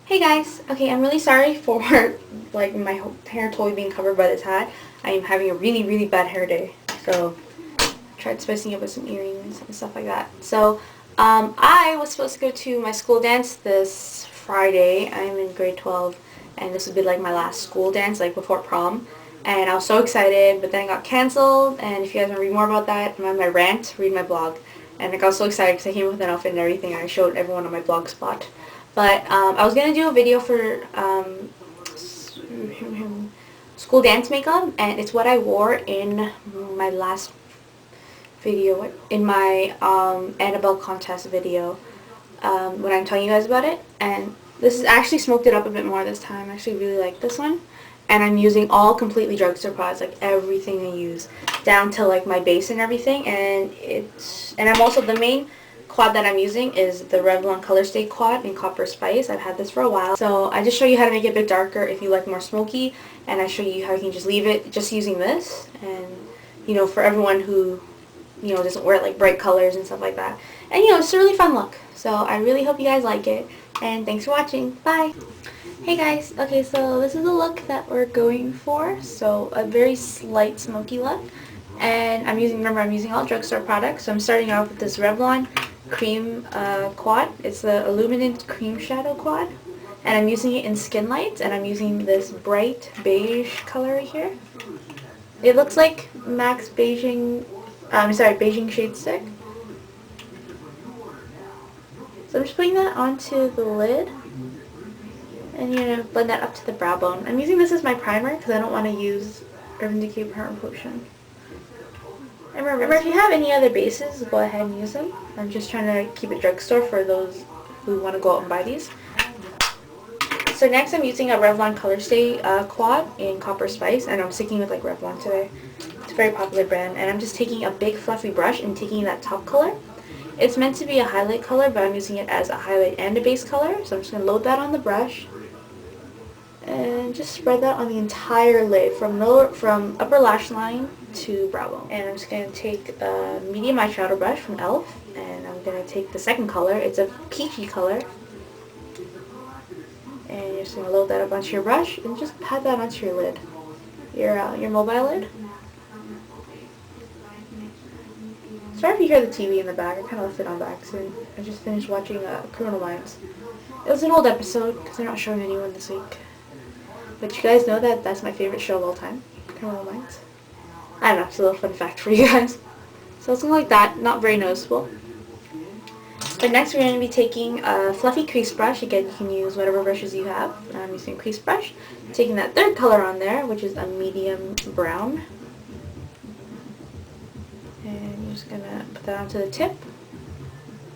Hey guys, okay, I'm really sorry for like my hair totally being covered by this hat. I am having a really bad hair day, so I tried spicing it with some earrings and stuff like that. So I was supposed to go to my school dance this Friday. I'm in grade 12 and this would be like my last school dance, like before prom. And I was so excited, but then it got cancelled, and if you guys want to read more about that, on my rant, read my blog. And I got so excited because I came with an outfit and everything, and I showed everyone on my blog spot. But I was going to do a video for school dance makeup, and it's what I wore in my last video, in my Annabelle contest video, when I'm telling you guys about it. And this is actually smoked it up a bit more this time. I actually really like this one. And I'm using all completely drugstore products, like everything I use, down to like my base and everything. And I'm also, the main quad that I'm using is the Revlon Colorstay quad in copperspice. I've had this for a while. So I just show you how to make it a bit darker if you like more smoky, and I show you how you can just leave it just using this. And you know, for everyone who, you know, doesn't wear like bright colors and stuff like that. And you know, it's a really fun look. So I really hope you guys like it, and thanks for watching. Bye! Hey guys, okay, so this is the look that we're going for. So a very slight smoky look. And remember I'm using all drugstore products. So I'm starting off with this Revlon cream quad. It's the Illuminant Cream Shadow quad. And I'm using it in Skin Light, and I'm using this bright beige color right here. It looks like MAC's Beijing Shade Stick. So I'm just putting that onto the lid. And you're going to blend that up to the brow bone. I'm using this as my primer because I don't want to use Urban Decay Power Potion. And remember, if you have any other bases, go ahead and use them. I'm just trying to keep it drugstore for those who want to go out and buy these. So next I'm using a Revlon Colorstay quad in copperspice, and I'm sticking with like Revlon today. It's a very popular brand. And I'm just taking a big fluffy brush and taking that top color. It's meant to be a highlight color, but I'm using it as a highlight and a base color. So I'm just going to load that on the brush. And just spread that on the entire lid from upper lash line to brow bone. And I'm just going to take a medium eyeshadow brush from e.l.f. and I'm going to take the second color. It's a peachy color. And you're just going to load that up onto your brush and just pat that onto your lid. Your mobile lid. Sorry if you hear the TV in the back. I kind of left it on by accident. I just finished watching Criminal Minds. It was an old episode because they're not showing anyone this week. But you guys know that that's my favorite show of all time, Criminal Minds. I don't know, it's a little fun fact for you guys. So something like that, not very noticeable. But next we're going to be taking a fluffy crease brush. Again, you can use whatever brushes you have. I'm using a crease brush. Taking that third color on there, which is a medium brown. And you're just going to put that onto the tip.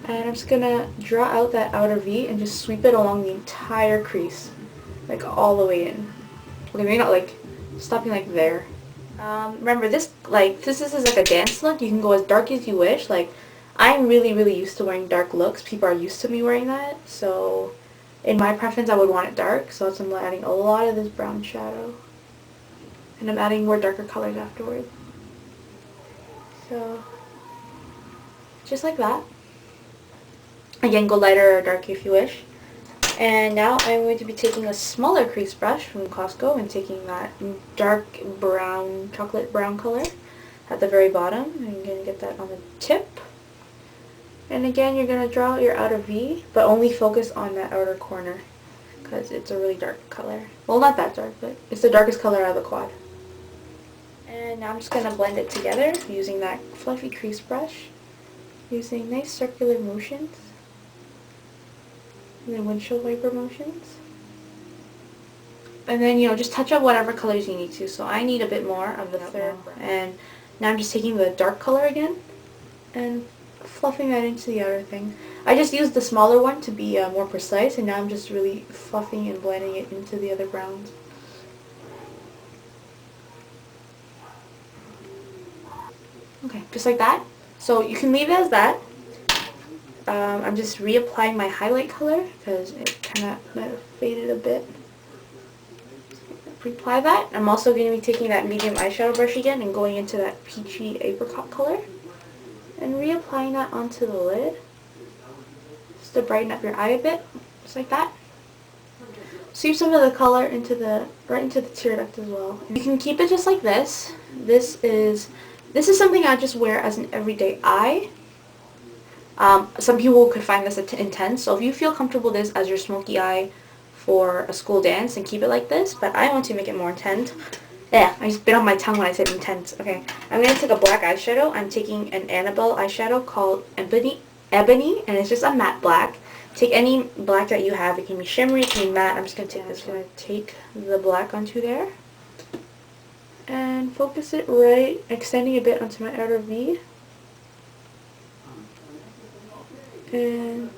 And I'm just going to draw out that outer V and just sweep it along the entire crease. Like all the way in. Okay, maybe not like stopping like there. Remember this is like a dance look. You can go as dark as you wish. Like I'm really used to wearing dark looks. People are used to me wearing that. So in my preference I would want it dark. So that's why I'm adding a lot of this brown shadow. And I'm adding more darker colors afterward. So just like that. Again, go lighter or darker if you wish. And now I'm going to be taking a smaller crease brush from Costco and taking that dark brown, chocolate brown color at the very bottom. I'm going to get that on the tip. And again, you're going to draw out your outer V, but only focus on that outer corner because it's a really dark color. Well, not that dark, but it's the darkest color out of the quad. And now I'm just going to blend it together using that fluffy crease brush, using nice circular motions. And then windshield wiper motions. And then, you know, just touch up whatever colors you need to. So I need a bit more of the third. And now I'm just taking the dark color again and fluffing that into the outer thing. I just used the smaller one to be more precise, and now I'm just really fluffing and blending it into the other browns. Okay, just like that. So you can leave it as that. I'm just reapplying my highlight color because it kind of faded a bit. Reapply that. I'm also going to be taking that medium eyeshadow brush again and going into that peachy apricot color and reapplying that onto the lid just to brighten up your eye a bit, just like that. sweep some of the color into the right into the tear duct as well. You can keep it just like this. This is something I just wear as an everyday eye. Some people could find this intense, so if you feel comfortable with this as your smoky eye for a school dance, then keep it like this, but I want to make it more intense. Yeah, I just bit on my tongue when I said intense. Okay, I'm going to take a black eyeshadow. I'm taking an Annabelle eyeshadow called Ebony, and it's just a matte black. Take any black that you have. It can be shimmery, it can be matte. I'm just going to take this. I'm going to take the black onto there and focus it right, extending a bit onto my outer V. And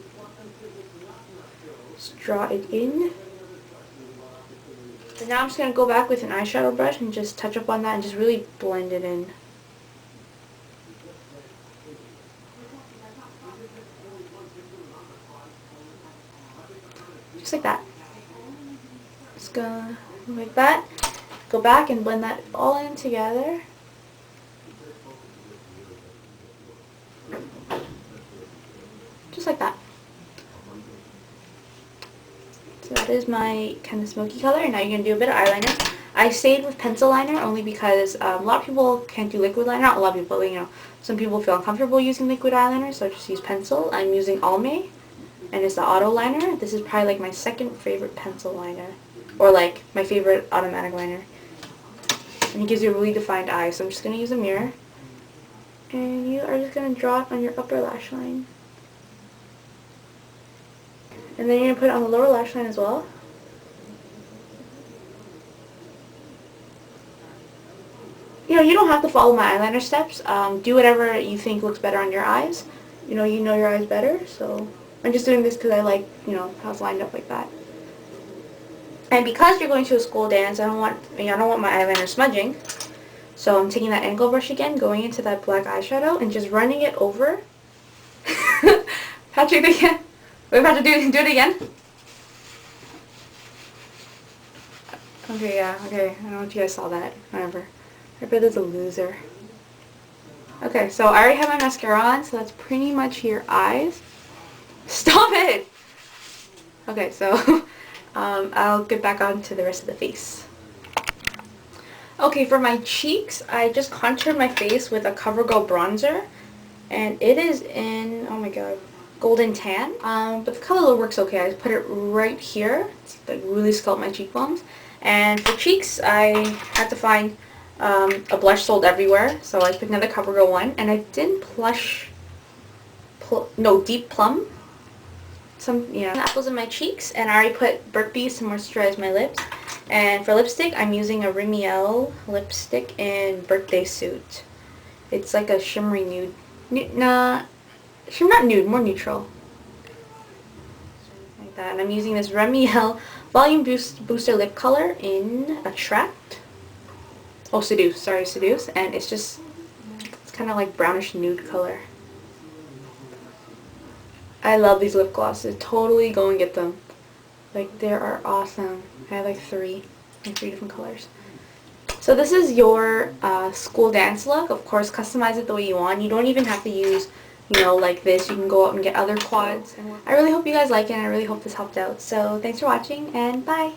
just draw it in. So now I'm just going to go back with an eyeshadow brush and just touch up on that and just really blend it in. Just like that. Just gonna like that. Go back and blend that all in together. Just like that. So that is my kind of smoky color, and now you're going to do a bit of eyeliner. I stayed with pencil liner only because a lot of people can't do liquid liner. Not a lot of people, but you know, some people feel uncomfortable using liquid eyeliner, so I just use pencil. I'm using Almay, and it's the auto liner. This is probably like my second favorite pencil liner, or like my favorite automatic liner. And it gives you a really defined eye, so I'm just going to use a mirror. And you are just going to draw it on your upper lash line. And then you're going to put it on the lower lash line as well. You know, you don't have to follow my eyeliner steps. Do whatever you think looks better on your eyes. You know your eyes better, so I'm just doing this because I like, you know, how it's lined up like that. And because you're going to a school dance, I don't want my eyeliner smudging. So I'm taking that angle brush again, going into that black eyeshadow, and just running it over. Patrick, again. We're about to do it again. Okay, yeah, okay. I don't know if you guys saw that. Whatever. My brother's a loser. Okay, so I already have my mascara on, so that's pretty much your eyes. Stop it! Okay, so I'll get back on to the rest of the face. Okay, for my cheeks, I just contoured my face with a CoverGirl bronzer. And it is in, oh my god, golden tan. But the color works okay. I just put it right here. It's like really sculpt my cheekbones. And for cheeks, I had to find a blush sold everywhere. So I picked another CoverGirl one. And I did deep plum. Apples in my cheeks. And I already put Burt's Bees to moisturize my lips. And for lipstick, I'm using a Rimmel lipstick in Birthday Suit. It's like a shimmery nude. Not nude, more neutral. Like that. And I'm using this Rimmel Volume Booster Lip Color in Attract. Oh, Seduce. Sorry, Seduce. And it's kind of like brownish nude color. I love these lip glosses. Totally go and get them. Like, they are awesome. I have like three different colors. So this is your school dance look. Of course, customize it the way you want. You don't even have to use, you know, like this. You can go out and get other quads. I really hope you guys like it, and I really hope this helped out. So thanks for watching, and bye!